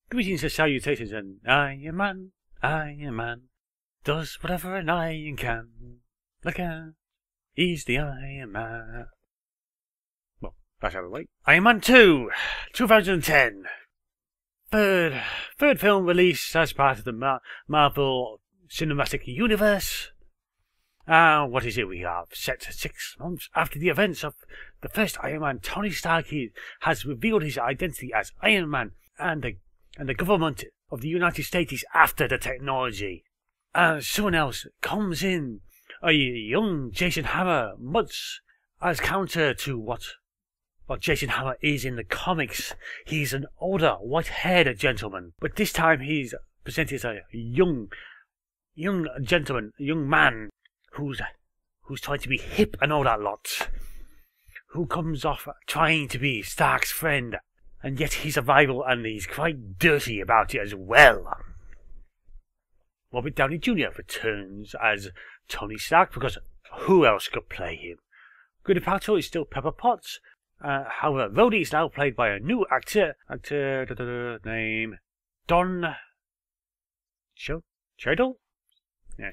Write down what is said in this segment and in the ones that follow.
Greetings and salutations, and Iron Man, does whatever an iron can. Look out, he's the Iron Man. Well, that's out of the way. Iron Man 2, 2010. Third film release as part of the Marvel Cinematic Universe. What is it we have? Set 6 months after the events of the first Iron Man, Tony Stark has revealed his identity as Iron Man, and the government of the United States is after the technology. And someone else comes in, a young Jason Hammer, much as counter to what Jason Hammer is in the comics. He's an older, white-haired gentleman, but this time he's presented as a young gentleman, a young man who's trying to be hip and all that lot, who comes off trying to be Stark's friend, and yet he's a rival and he's quite dirty about it as well. Robert Downey Jr. returns as Tony Stark because who else could play him? Gwyneth Paltrow is still Pepper Potts. However, Rhodey is now played by a new actor named Don Cheadle? Yeah.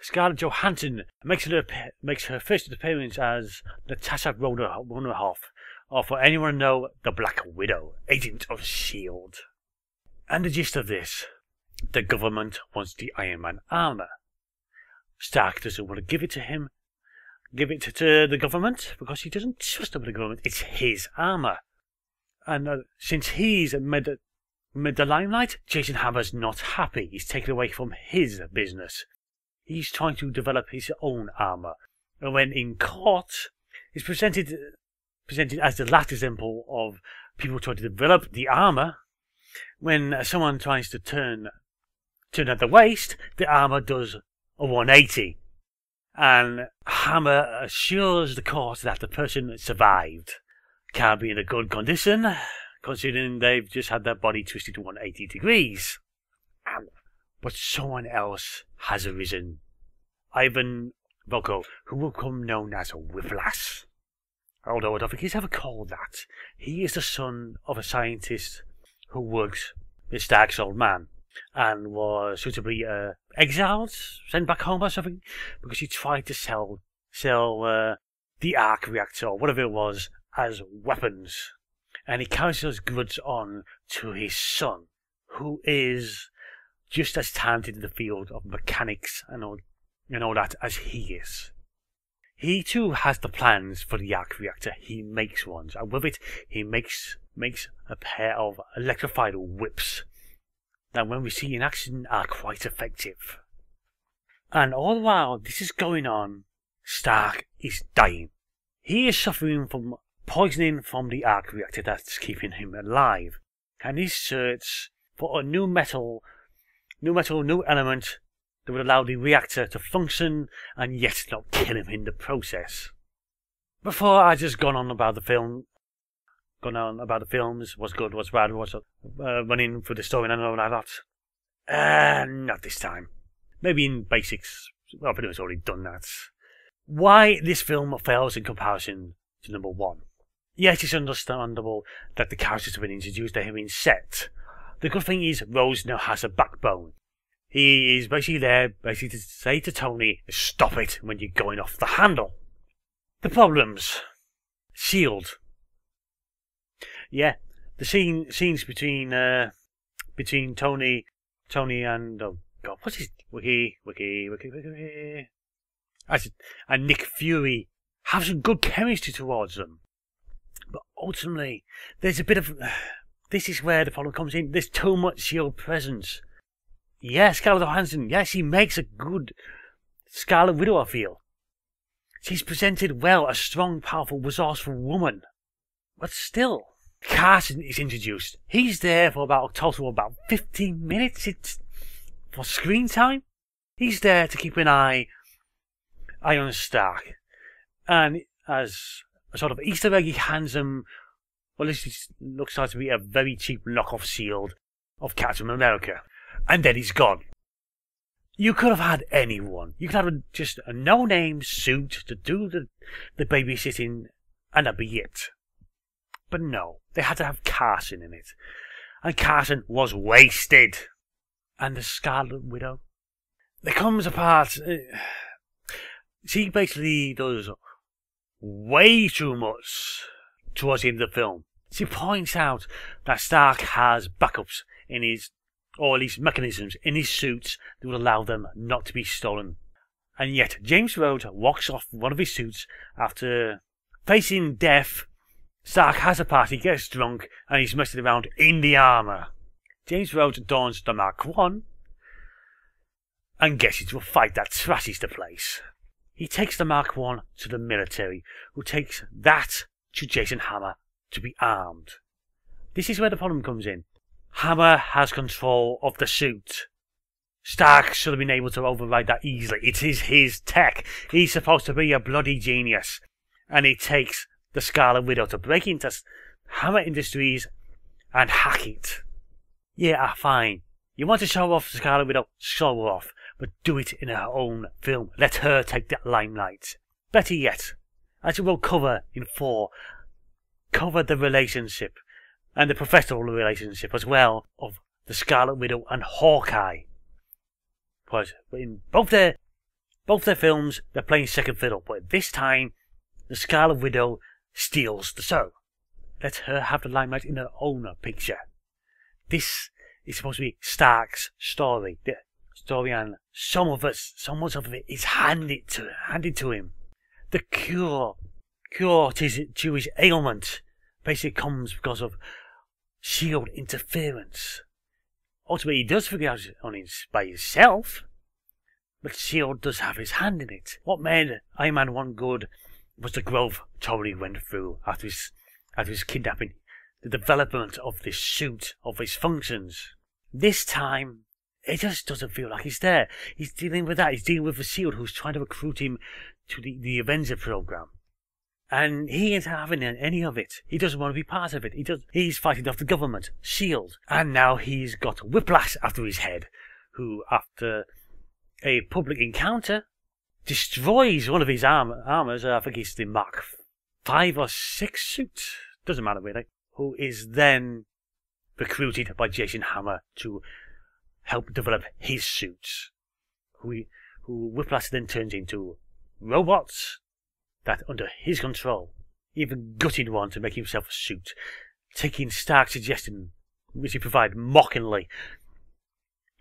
Scarlett Johansson makes her first appearance as Natasha Romanoff, or for anyone know, the Black Widow, agent of S.H.I.E.L.D. And the gist of this, the government wants the Iron Man armor. Stark doesn't want to give it to the government, because he doesn't trust the government. It's his armor. And since he's made the limelight, Jason Hammer's not happy. He's taken away from his business. He's trying to develop his own armor. And when in court, he's presented as the last example of people trying to develop the armor. When someone tries to turn at the waist, the armor does a 180. And Hammer assures the court that the person survived. Can't be in a good condition, considering they've just had their body twisted to 180 degrees. But someone else has arisen. Ivan Volko, who will become known as Whiplash. Although I don't think he's ever called that. He is the son of a scientist who works with Stark's old man, and was suitably exiled, sent back home or something, because he tried to sell the arc reactor, or whatever it was, as weapons. And he carries those goods on to his son, who is just as talented in the field of mechanics and all that as he is. He too has the plans for the arc reactor. He makes ones, and with it he makes a pair of electrified whips that, when we see in action, are quite effective. And all the while this is going on, Stark is dying. He is suffering from poisoning from the arc reactor that's keeping him alive, and he searches for a new element that would allow the reactor to function and yet not kill him in the process. Before I just gone on about the films, what's good, what's bad, what's running through the story and all that. Not this time. Maybe in basics, well, I've pretty much already done that. Why this film fails in comparison to number 1. Yes, it's understandable that the characters have been introduced, they have been set. The good thing is, Rose now has a backbone. He is basically there to say to Tony, stop it when you're going off the handle. The problems. S.H.I.E.L.D. Yeah, the scenes between Tony and, oh god, what's his, Wiki, and Nick Fury have some good chemistry towards them. But ultimately, there's a bit of, this is where the problem comes in, there's too much S.H.I.E.L.D. presence. Yes, Scarlett Johansson, yes, she makes a good Scarlet Widow, I feel. She's presented well, a strong, powerful, resourceful woman. But still, Carson is introduced. He's there for a total of about 15 minutes for screen time. He's there to keep an eye on Stark. And as a sort of Easter egg, he hands him, well, this looks like to be a very cheap knockoff shield of Captain America. And then he's gone. You could have had anyone. You could have just a no-name suit to do the babysitting, and that'd be it. But no, they had to have Carson in it. and Carson was wasted. And the Scarlet Widow, there comes a part. She basically does way too much towards the end of the film. She points out that Stark has backups in his, or at least mechanisms in his suits that will allow them not to be stolen. And yet James Rhodes walks off one of his suits after facing death. Stark has a party, gets drunk, and he's messing around in the armour. James Rhodes dons the Mark I and gets into a fight that trashes the place. He takes the Mark I to the military, who takes that to Jason Hammer to be armed. This is where the problem comes in. Hammer has control of the suit. Stark should have been able to override that easily. It is his tech. He's supposed to be a bloody genius. And it takes the Scarlet Widow to break into Hammer Industries and hack it. Yeah, fine. You want to show off the Scarlet Widow? Show her off. But do it in her own film. Let her take that limelight. Better yet, as we'll cover in 4, cover the relationship, and the professional relationship as well, of the Scarlet Widow and Hawkeye. Because in both their films, they're playing second fiddle. But this time, the Scarlet Widow steals the show. Let her have the limelight in her own picture. This is supposed to be Stark's story. The story, and so much of it is handed to him. The cure to his ailment basically comes because of S.H.I.E.L.D. interference. Ultimately, he does figure out by himself, but S.H.I.E.L.D. does have his hand in it. What made Iron Man 1 good was the growth Tony went through after his kidnapping. The development of this suit, of his functions. This time, it just doesn't feel like he's there. He's dealing with that. He's dealing with the S.H.I.E.L.D. who's trying to recruit him to the Avenger program. And he isn't having any of it. He doesn't want to be part of it. He's fighting off the government, S.H.I.E.L.D. And now he's got Whiplash after his head, who, after a public encounter, destroys one of his armors. I think it's the Mark 5 or 6 suit. Doesn't matter really. Who is then recruited by Jason Hammer to help develop his suits. Who Whiplash then turns into robots that under his control, even gutted one to make himself a suit, taking Stark's suggestion, which he provided mockingly,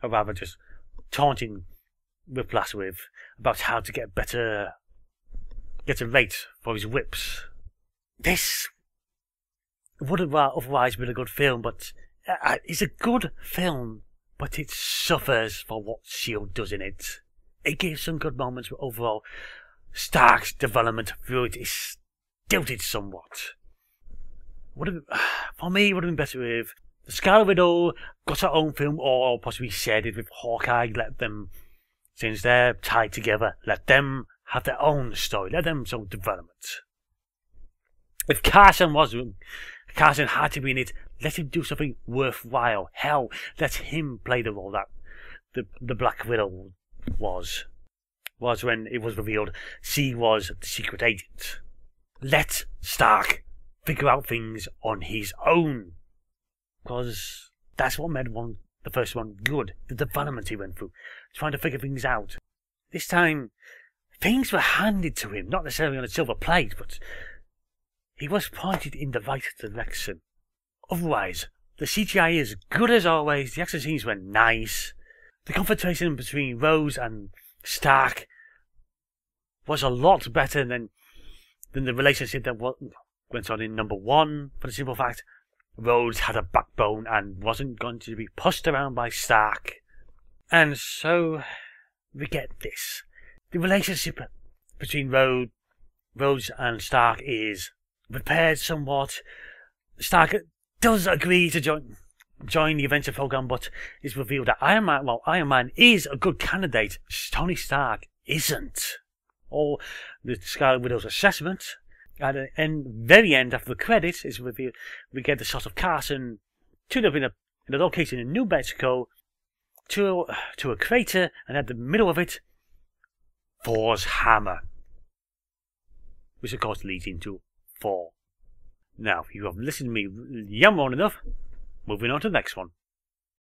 or rather just taunting Whiplash with, about how to get a rate for his whips. This would have otherwise been a good film, but it's a good film, but it suffers for what S.H.I.E.L.D. does in it. It gives some good moments, but overall, Stark's development through it is stilted somewhat. For me, it would have been better if the Scarlet Widow got her own film, or possibly shared it with Hawkeye. Let them, since they're tied together, let them have their own story. Let them show development. If Carson had to be in it, let him do something worthwhile. Hell, let him play the role that the Black Widow was when it was revealed she was the secret agent. Let Stark figure out things on his own. Because that's what made the first one good. The development he went through. Trying to figure things out. This time, things were handed to him. Not necessarily on a silver plate, but he was pointed in the right direction. Otherwise, the CGI is good as always. The action scenes were nice. The confrontation between Rose and Stark was a lot better than the relationship that went on in number 1, for the simple fact Rose had a backbone and wasn't going to be pushed around by Stark. And so we get this. The relationship between Rose and Stark is repaired somewhat. Stark does agree to join the Avenger program, but it's revealed that Iron Man is a good candidate. Tony Stark isn't. Or the Scarlet Widow's assessment. At the very end, after the credits, is revealed. We get the shot of Carson tuned up in a location in New Mexico to a crater, and at the middle of it, Thor's hammer, which of course leads into Thor. Now, if you have listened to me yammer on enough, moving on to the next one.